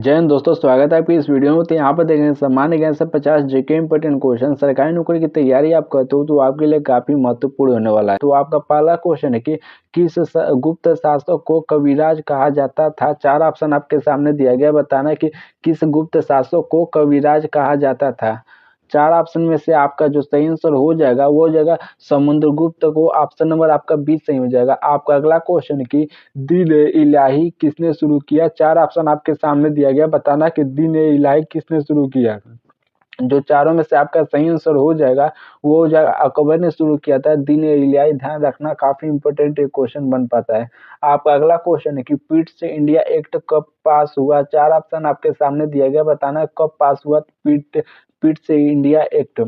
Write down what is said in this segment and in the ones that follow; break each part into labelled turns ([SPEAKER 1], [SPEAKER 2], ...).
[SPEAKER 1] जय हिंद दोस्तों, स्वागत है आपकी इस वीडियो में। तो यहाँ पर देखेंगे सामान्य ज्ञान से 50 जीके इंपोर्टेंट क्वेश्चन। सरकारी नौकरी की तैयारी आप करते हो तो आपके लिए काफी महत्वपूर्ण होने वाला है। तो आपका पहला क्वेश्चन है कि गुप्त शासक को कविराज कहा जाता था। चार ऑप्शन आपके सामने दिया गया, बताना कि किस गुप्त शासक को कविराज कहा जाता था। चार ऑप्शन में से आपका जो सही आंसर हो जाएगा वो हो जाएगा समुद्रगुप्त को। ऑप्शन नंबर आपका 20 सही हो जाएगा। आपका अगला क्वेश्चन की दीन इलाही किसने शुरू किया। चार ऑप्शन आपके सामने दिया गया, बताना कि दीन इलाही किसने शुरू किया। जो चारों में से आपका सही आंसर हो जाएगा वो हो जाएगा अकबर ने शुरू किया था दीन इलाही। ध्यान रखना, काफी इंपोर्टेंट एक क्वेश्चन बन पाता है। आपका अगला क्वेश्चन है कि पीट से इंडिया एक्ट कब पास हुआ। चार ऑप्शन आपके सामने दिया गया, बताना कब पास हुआ पीट पीट से इंडिया एक्ट।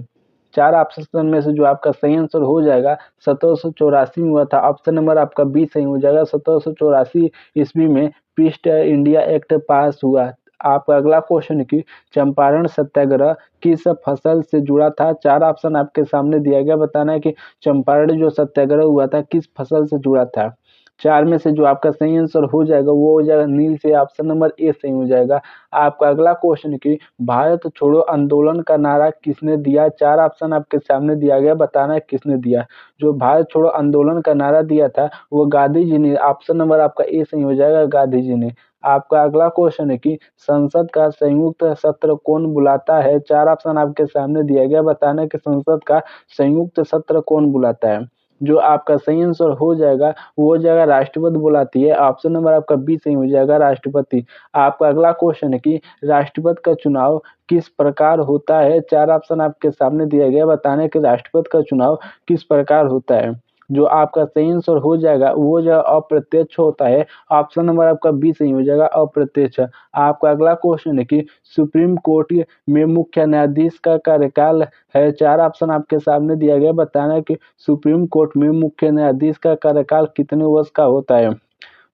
[SPEAKER 1] चार ऑप्शन में से जो आपका सही आंसर हो जाएगा 1784 में हुआ था। ऑप्शन नंबर आपका 20 सही हो जाएगा। 1784 ईस्वी में पीट इंडिया एक्ट पास हुआ। आपका अगला क्वेश्चन है कि चंपारण सत्याग्रह किस फसल से जुड़ा था। चार ऑप्शन आपके सामने दिया गया, बताना है कि चंपारण जो सत्याग्रह हुआ था किस फसल से जुड़ा था। चार में से जो आपका सही आंसर हो जाएगा वो हो जाएगा नील से। ऑप्शन नंबर ए सही हो जाएगा। आपका अगला क्वेश्चन की भारत छोड़ो आंदोलन का नारा किसने दिया। चार ऑप्शन आपके सामने दिया गया, बताना है किसने दिया। जो भारत छोड़ो आंदोलन का नारा दिया था वो गांधी जी ने। ऑप्शन नंबर आपका ए सही हो जाएगा, गांधी जी ने। आपका अगला क्वेश्चन है कि संसद का संयुक्त सत्र कौन बुलाता है। चार ऑप्शन आपके सामने दिया गया, बताना है कि संसद का संयुक्त सत्र कौन बुलाता है। जो आपका सही आंसर हो जाएगा वो हो जाएगा राष्ट्रपति बुलाती है। ऑप्शन नंबर आपका बी सही हो जाएगा, राष्ट्रपति। आपका अगला क्वेश्चन है कि राष्ट्रपति का चुनाव किस प्रकार होता है। चार ऑप्शन आपके सामने दिया गया, बताने कि राष्ट्रपति का चुनाव किस प्रकार होता है। जो आपका सही आंसर हो जाएगा वो जो अप्रत्यक्ष होता है। ऑप्शन नंबर आपका बी सही हो जाएगा, अप्रत्यक्ष। आपका अगला क्वेश्चन है कि सुप्रीम कोर्ट में मुख्य न्यायाधीश का कार्यकाल है। चार ऑप्शन आपके सामने दिया गया, बताना है कि सुप्रीम कोर्ट में मुख्य न्यायाधीश का कार्यकाल कितने वर्ष का होता है।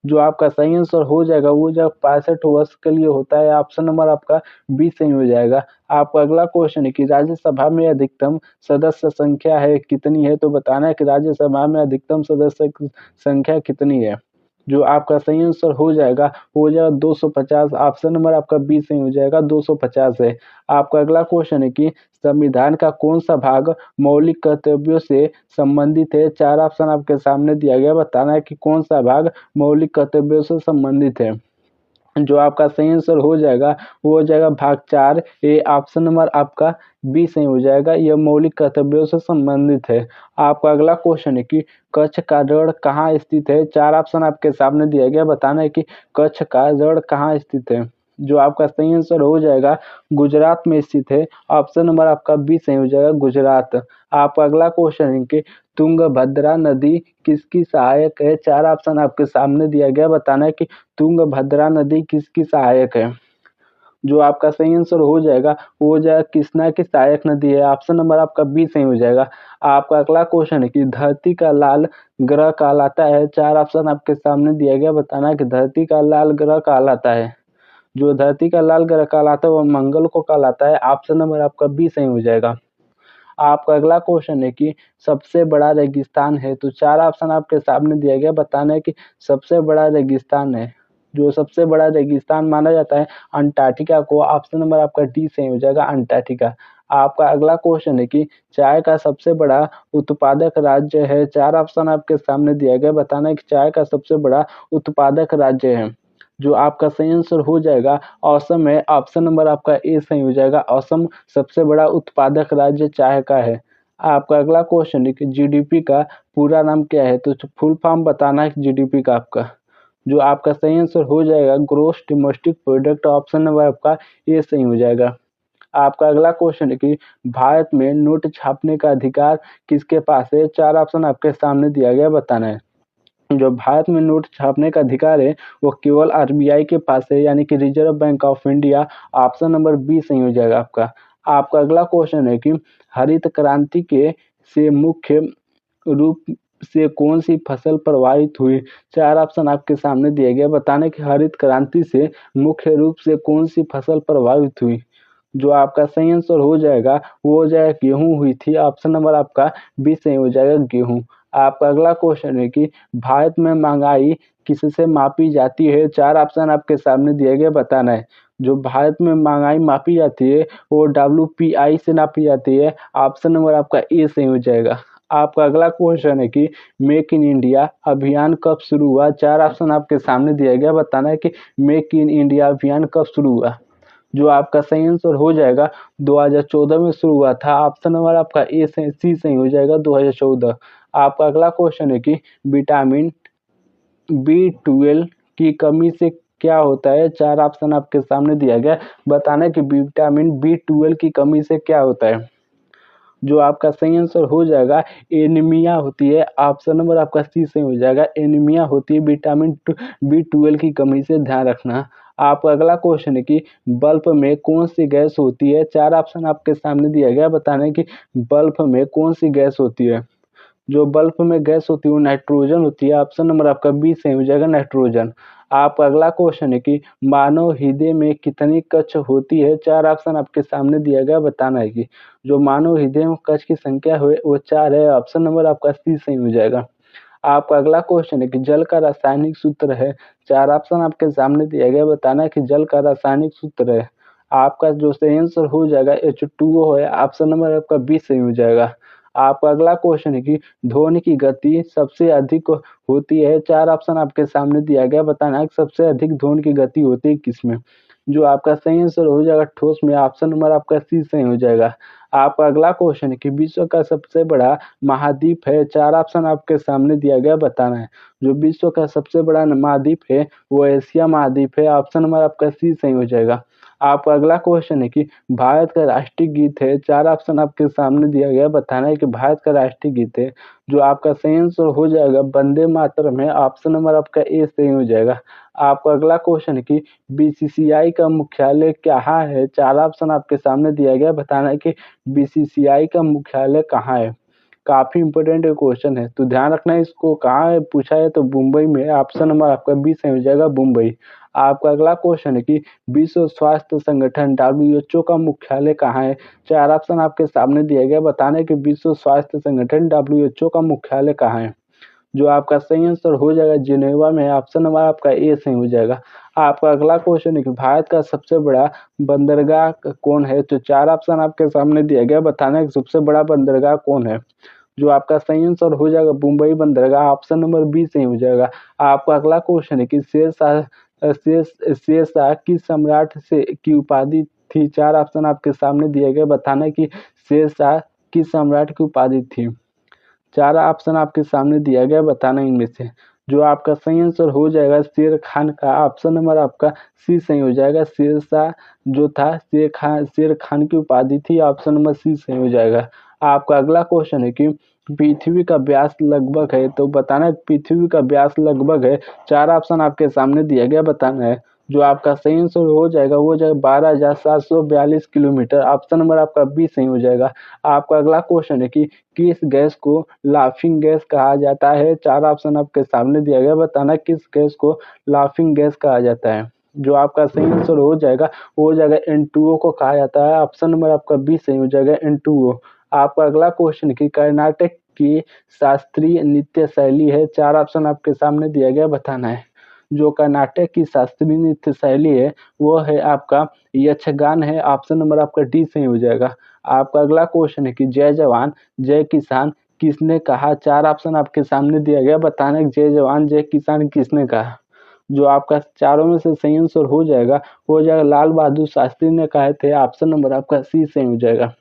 [SPEAKER 1] जो आपका सही आंसर हो जाएगा वो जब 65 वर्ष के लिए होता है। ऑप्शन नंबर आपका बी सही हो जाएगा। आपका अगला क्वेश्चन है कि राज्यसभा में अधिकतम सदस्य संख्या है कितनी है। तो बताना है कि राज्यसभा में अधिकतम सदस्य संख्या कितनी है। जो आपका सही आंसर हो जाएगा वो हो जाएगा 250। ऑप्शन नंबर आपका बी सही हो जाएगा, 250 है। आपका अगला क्वेश्चन है कि संविधान का कौन सा भाग मौलिक कर्तव्यों से संबंधित है। चार ऑप्शन आपके सामने दिया गया, बताना है कि कौन सा भाग मौलिक कर्तव्यों से संबंधित है। जो आपका सही आंसर हो जाएगा वो हो जाएगा भाग 4 ए। ऑप्शन नंबर आपका बी सही हो जाएगा, यह मौलिक कर्तव्यों से संबंधित है। आपका अगला क्वेश्चन है कि कच्छ का रण कहाँ स्थित है। चार ऑप्शन आपके सामने दिया गया, बताना है कि कच्छ का रण कहाँ स्थित है। जो आपका सही आंसर हो जाएगा गुजरात में स्थित है। ऑप्शन नंबर आपका बी सही हो जाएगा, गुजरात। आपका अगला क्वेश्चन है कि तुंगभद्रा नदी किसकी सहायक है। चार ऑप्शन आपके सामने दिया गया, बताना है कि तुंगभद्रा नदी किसकी सहायक है। जो आपका सही आंसर हो जाएगा वो हो जाएगा कृष्णा की सहायक नदी है। ऑप्शन नंबर आपका बी सही हो जाएगा। आपका अगला क्वेश्चन है कि धरती का लाल ग्रह कहलाता है। चार ऑप्शन आपके सामने दिया गया, बताना है कि धरती का लाल ग्रह कहलाता है। जो धरती का लाल ग्रह कहलाता है वो मंगल को कहलाता है। ऑप्शन नंबर आपका बी सही हो जाएगा। आपका अगला क्वेश्चन है कि सबसे बड़ा रेगिस्तान है। तो चार ऑप्शन आपके सामने दिया गया, बताना है कि सबसे बड़ा रेगिस्तान है। जो सबसे बड़ा रेगिस्तान माना जाता है अंटार्कटिका को। ऑप्शन नंबर आपका डी सही हो जाएगा, अंटार्कटिका। आपका अगला क्वेश्चन है कि चाय का सबसे बड़ा उत्पादक राज्य है। चार ऑप्शन आपके सामने दिया गया, बताना है कि चाय का सबसे बड़ा उत्पादक राज्य है। जो आपका सही आंसर हो जाएगा असम है। ऑप्शन नंबर आपका ए सही हो जाएगा, असम सबसे बड़ा उत्पादक राज्य चाय का है। आपका अगला क्वेश्चन है कि जीडीपी का पूरा नाम क्या है। तो फुल फॉर्म बताना है जीडीपी का आपका। जो आपका सही आंसर हो जाएगा gross domestic product. Option number आपका ए सही हो जाएगा। आपका अगला क्वेश्चन है कि भारत में नोट छापने का अधिकार किसके पास है। चार ऑप्शन आपके सामने दिया गया, बताना है। जो भारत में नोट छापने का अधिकार है वो केवल आरबीआई के पास है, यानी कि Reserve Bank of India. Option number B सही हो जाएगा आपका। आपका अगला क्वेश्चन है कि हरित क्रांति के से मुख्य रूप से कौन सी फसल प्रभावित हुई। चार ऑप्शन आपके सामने दिए गए, बताने कि हरित क्रांति से मुख्य रूप से कौन सी फसल प्रभावित हुई। जो आपका सही आंसर हो जाएगा वो हो जाएगा गेहूं हुई थी। ऑप्शन नंबर आपका बी सही हो जाएगा, गेहूं। आपका अगला क्वेश्चन है कि भारत में महंगाई किससे मापी जाती है। चार ऑप्शन आपके सामने दिए गए, बताना है। जो भारत में महंगाई मापी जाती है वो WPI से नापी जाती है। ऑप्शन नंबर आपका ए सही हो जाएगा। आपका अगला क्वेश्चन है कि मेक इन इंडिया अभियान कब शुरू हुआ? 4 ऑप्शन आपके सामने दिया गया, बताना है कि मेक इन इंडिया अभियान कब शुरू हुआ। जो आपका सही आंसर हो जाएगा 2014 में शुरू हुआ था। ऑप्शन नंबर आपका सी सही हो जाएगा 2014। आपका अगला क्वेश्चन है कि विटामिन B12 की कमी से क्या होता है? 4 ऑप्शन आपके सामने दिया गया, बताना है कि विटामिन B12 की कमी से क्या होता है। जो आपका सही आंसर हो जाएगा एनीमिया होती है। ऑप्शन नंबर आपका सी सही हो जाएगा, एनीमिया होती है विटामिन B12 की कमी से, ध्यान रखना। आपका अगला क्वेश्चन है कि बल्ब में कौन सी गैस होती है? 4 ऑप्शन आपके सामने दिया गया, बताना है कि बल्ब में कौन सी गैस होती है। जो बल्ब में गैस होती है वो नाइट्रोजन होती है। ऑप्शन नंबर आपका बी सही हो जाएगा, नाइट्रोजन। आपका अगला क्वेश्चन है कि मानव हृदय में कितनी कक्ष होती है? 4 ऑप्शन आपके सामने दिया गया, बताना है कि जो मानव हृदय में कक्ष की संख्या है वो 4 है। ऑप्शन नंबर आपका सी सही हो जाएगा। आपका अगला क्वेश्चन है कि जल का रासायनिक सूत्र है। 4 ऑप्शन आपके सामने दिया गया, बताना है कि जल का रासायनिक सूत्र है। आपका जो सही आंसर हो जाएगा H2O है। ऑप्शन नंबर आपका बी सही हो जाएगा। आपका अगला क्वेश्चन है कि ध्वनि की गति सबसे अधिक होती है। 4 ऑप्शन आपके सामने दिया गया, बताना है कि सबसे अधिक ध्वनि की गति होती है किसमें। जो आपका सही आंसर हो जाएगा ठोस में। ऑप्शन नंबर आपका सी सही हो जाएगा। आपका अगला क्वेश्चन है कि विश्व का सबसे बड़ा महाद्वीप है। 4 ऑप्शन आपके सामने दिया गया, बताना है। जो विश्व का सबसे बड़ा महाद्वीप है वो एशिया महाद्वीप है। ऑप्शन नंबर आपका सी सही हो जाएगा। आपका अगला क्वेश्चन है कि भारत का राष्ट्रीय गीत है। 4 ऑप्शन आपके सामने दिया गया, बताना है कि भारत का राष्ट्रीय गीत है। जो आपका सही आंसर हो जाएगा वंदे मातरम है। ऑप्शन नंबर आपका ए सही हो जाएगा। आपका अगला क्वेश्चन है कि BCCI का मुख्यालय कहाँ है? 4 ऑप्शन आपके सामने दिया गया, बताना है कि BCCI का मुख्यालय कहाँ है। काफी इंपॉर्टेंट क्वेश्चन है, तो ध्यान रखना इसको। कहाँ है पूछा है तो मुंबई में है। ऑप्शन नंबर आपका बी सही हो जाएगा, मुंबई। आपका अगला क्वेश्चन है कि विश्व स्वास्थ्य संगठन WHO का मुख्यालय कहाँ है? 4 ऑप्शन आपके सामने दिया गया, बताना है कि विश्व स्वास्थ्य संगठन WHO का मुख्यालय कहाँ है। जो आपका सही आंसर हो जाएगा जिनेवा में। ऑप्शन नंबर आपका ए सही हो जाएगा। आपका अगला क्वेश्चन है कि भारत का सबसे बड़ा बंदरगाह कौन है? तो 4 ऑप्शन आपके सामने दिया गया, बताना है कि सबसे बड़ा बंदरगाह कौन है। जो आपका सही आंसर हो जाएगा मुंबई बंदरगाह। ऑप्शन नंबर बी सही हो जाएगा। आपका अगला क्वेश्चन है कि शेरशाह किस सम्राट से की उपाधि थी? 4 ऑप्शन आपके सामने दिए गए, बताना है कि शेरशाह किस सम्राट की उपाधि थी। 4 ऑप्शन आपके सामने दिया गया, बताना इनमें से। जो आपका सही आंसर हो जाएगा शेर खान का। ऑप्शन नंबर आपका सी सही हो जाएगा। शेरशाह जो था शेर खान की उपाधि थी। ऑप्शन नंबर सी सही हो जाएगा। आपका अगला क्वेश्चन है कि पृथ्वी का व्यास लगभग है, तो बताना है पृथ्वी का व्यास लगभग है। 4 ऑप्शन आपके सामने दिया गया, बताना है। जो आपका सही आंसर हो जाएगा वो जाएगा 12,742 किलोमीटर। ऑप्शन नंबर आपका बी सही हो जाएगा। आपका अगला क्वेश्चन है कि किस गैस को लाफिंग गैस कहा जाता है? 4 ऑप्शन आपके सामने दिया गया, बताना किस गैस को लाफिंग गैस कहा जाता है। जो आपका सही आंसर हो जाएगा वो हो जाएगा N2O को कहा जाता है। ऑप्शन नंबर आपका बी सही हो जाएगा, N2O। आपका अगला क्वेश्चन कि कर्नाटक की शास्त्रीय नृत्य शैली है। 4 ऑप्शन आपके सामने दिया गया, बताना है। जो कर्नाटक की शास्त्रीय नृत्य शैली है वो है आपका यक्षगान है। ऑप्शन नंबर आपका डी सही हो जाएगा। आपका अगला क्वेश्चन है कि जय जवान जय किसान किसने कहा? 4 ऑप्शन आपके सामने दिया गया, बताना है जय जवान जय किसान किसने कहा। जो आपका चारों में से सही आंसर हो जाएगा वो हो जाएगा लाल बहादुर शास्त्री ने कहे थे। ऑप्शन नंबर आपका सी सही हो जाएगा।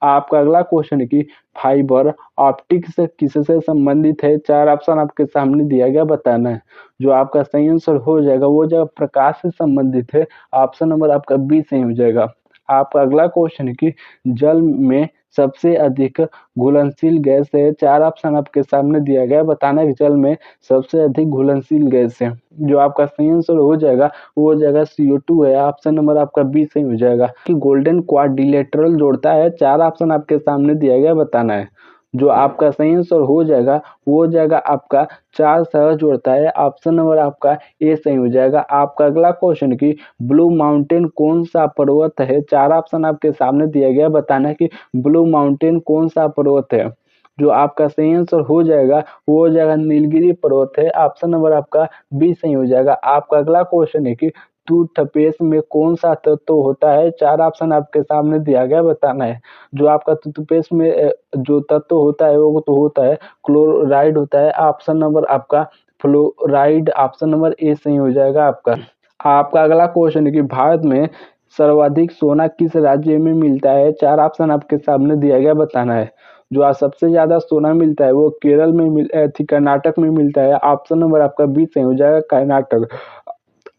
[SPEAKER 1] आपका अगला क्वेश्चन है कि फाइबर ऑप्टिक्स किससे संबंधित है? 4 ऑप्शन आपके सामने दिया गया, बताना है। जो आपका सही आंसर हो जाएगा वो जब प्रकाश से संबंधित है। ऑप्शन नंबर आपका बी सही हो जाएगा। आपका अगला क्वेश्चन है कि जल में सबसे अधिक घुलनशील गैस है। 4 ऑप्शन आपके सामने दिया गया, बताना है कि जल में सबसे अधिक घुलनशील गैस है। जो आपका सही आंसर हो जाएगा वो हो जाएगा CO2 है। ऑप्शन नंबर आपका बी सही हो जाएगा। कि गोल्डन क्वाड्रिलेटरल जोड़ता है। 4 ऑप्शन आपके सामने दिया गया, बताना है। जो आपका सही आंसर हो जाएगा वो हो जाएगा आपका 4 शहर जोड़ता है। ऑप्शन नंबर आपका ए सही हो जाएगा। आपका अगला क्वेश्चन कि ब्लू माउंटेन कौन सा पर्वत है? 4 ऑप्शन आपके सामने दिया गया, बताना है कि ब्लू माउंटेन कौन सा पर्वत है। जो आपका सही आंसर हो जाएगा वो हो जाएगा नीलगिरी पर्वत है। ऑप्शन नंबर आपका बी सही हो जाएगा। आपका अगला क्वेश्चन है कि टूथपेस्ट में कौन सा तत्व होता है? 4 ऑप्शन आपके सामने दिया गया, बताना है। जो आपका टूथपेस्ट में जो तत्व होता है वो तो होता है क्लोराइड होता है। ऑप्शन नंबर आपका फ्लोराइड, ऑप्शन नंबर ए सही हो जाएगा आपका। आपका अगला क्वेश्चन है कि भारत में सर्वाधिक सोना किस राज्य में मिलता है? 4 ऑप्शन आपके सामने दिया गया, बताना है। जो आज सबसे ज्यादा सोना मिलता है वो केरल में कर्नाटक में मिलता है। ऑप्शन नंबर आपका बी सही हो जाएगा, कर्नाटक।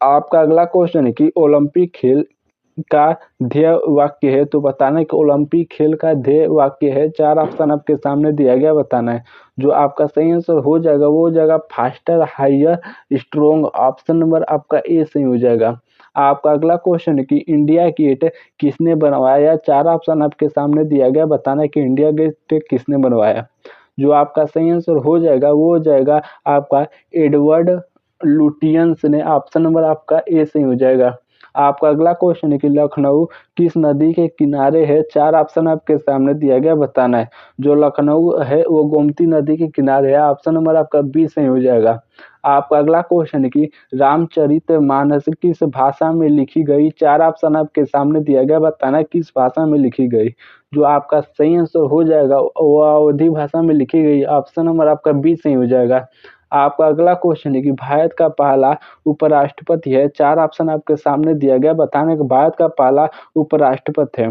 [SPEAKER 1] आपका अगला क्वेश्चन है कि ओलंपिक खेल का ध्येय वाक्य है, तो बताना है कि ओलंपिक खेल का ध्येय वाक्य है। 4 ऑप्शन आपके सामने दिया गया, बताना है। जो आपका सही आंसर हो जाएगा वो हो जाएगा faster, higher, strong. Option number आपका ए सही हो जाएगा। आपका अगला क्वेश्चन है कि इंडिया गेट किसने बनवाया? 4 ऑप्शन आपके सामने दिया गया, बताना है कि इंडिया गेट किसने बनवाया। जो आपका सही आंसर हो जाएगा वो हो जाएगा आपका एडवर्ड लुटियंस ने। ऑप्शन नंबर आपका ए सही हो जाएगा। आपका अगला क्वेश्चन है कि लखनऊ किस नदी के किनारे है? 4 ऑप्शन आपके सामने दिया गया, बताना है। जो लखनऊ है वो गोमती नदी के किनारे है। ऑप्शन नंबर आपका बी सही हो जाएगा। आपका अगला क्वेश्चन है कि रामचरितमानस किस भाषा में लिखी गई? 4 ऑप्शन आपके सामने दिया गया, बताना है किस भाषा में लिखी गई। जो आपका सही आंसर हो जाएगा वो अवधी भाषा में लिखी गई। ऑप्शन नंबर आपका बी सही हो जाएगा। आपका अगला क्वेश्चन है कि भारत का पहला उपराष्ट्रपति है। 4 ऑप्शन आपके सामने दिया गया, बताने कि भारत का पहला उपराष्ट्रपति है।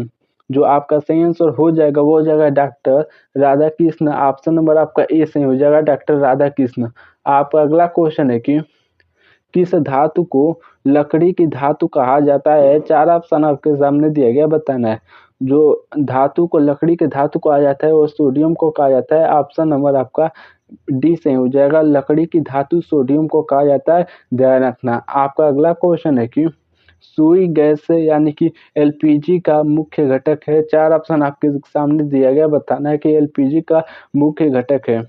[SPEAKER 1] जो आपका सही आंसर हो जाएगा वो हो जाएगा doctor Radha Krishna. Option number आपका ए सही हो जाएगा, डॉक्टर राधा कृष्ण। आपका अगला क्वेश्चन है कि किस धातु को लकड़ी की धातु कहा जाता है? 4 ऑप्शन आपके सामने दिया गया, बताना है। जो धातु को लकड़ी के धातु कहा जाता है वो सोडियम को कहा जाता है। ऑप्शन नंबर आपका डी सही हो जाएगा, लकड़ी की धातु सोडियम को कहा जाता है, ध्यान रखना। आपका अगला क्वेश्चन है कि सुई गैस यानी कि एलपीजी का मुख्य घटक है। 4 ऑप्शन आपके सामने दिया गया, बताना है कि एलपीजी का मुख्य घटक है।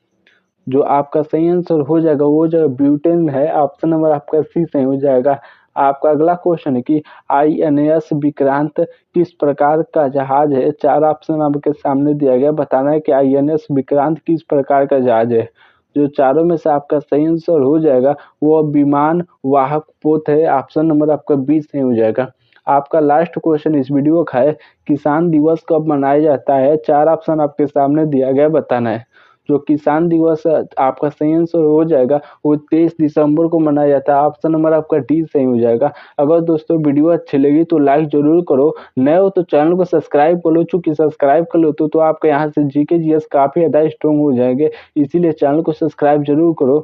[SPEAKER 1] जो आपका सही आंसर हो जाएगा वो जो ब्यूटेन है। ऑप्शन नंबर आपका सी सही हो जाएगा। आपका अगला क्वेश्चन है कि आईएनएस विक्रांत किस प्रकार का जहाज है? 4 ऑप्शन आपके सामने दिया गया, बताना है कि आईएनएस विक्रांत किस प्रकार का जहाज है। जो चारों में से आपका सही आंसर हो जाएगा वो विमान वाहक पोत है। ऑप्शन नंबर आपका बी सही हो जाएगा। आपका लास्ट क्वेश्चन इस वीडियो का है किसान दिवस कब मनाया जाता है? 4 ऑप्शन आपके सामने दिया गया, बताना है। जो किसान दिवस आपका सही आंसर हो जाएगा वो 23 दिसंबर को मनाया जाता है। ऑप्शन नंबर आपका डी सही हो जाएगा। अगर दोस्तों वीडियो अच्छी लगी तो लाइक जरूर करो, नए हो तो चैनल को सब्सक्राइब कर लो। चूंकि सब्सक्राइब कर लो तो आपके यहाँ से जीके जीएस काफी ज्यादा स्ट्रॉन्ग हो जाएंगे, इसीलिए चैनल को सब्सक्राइब जरूर करो।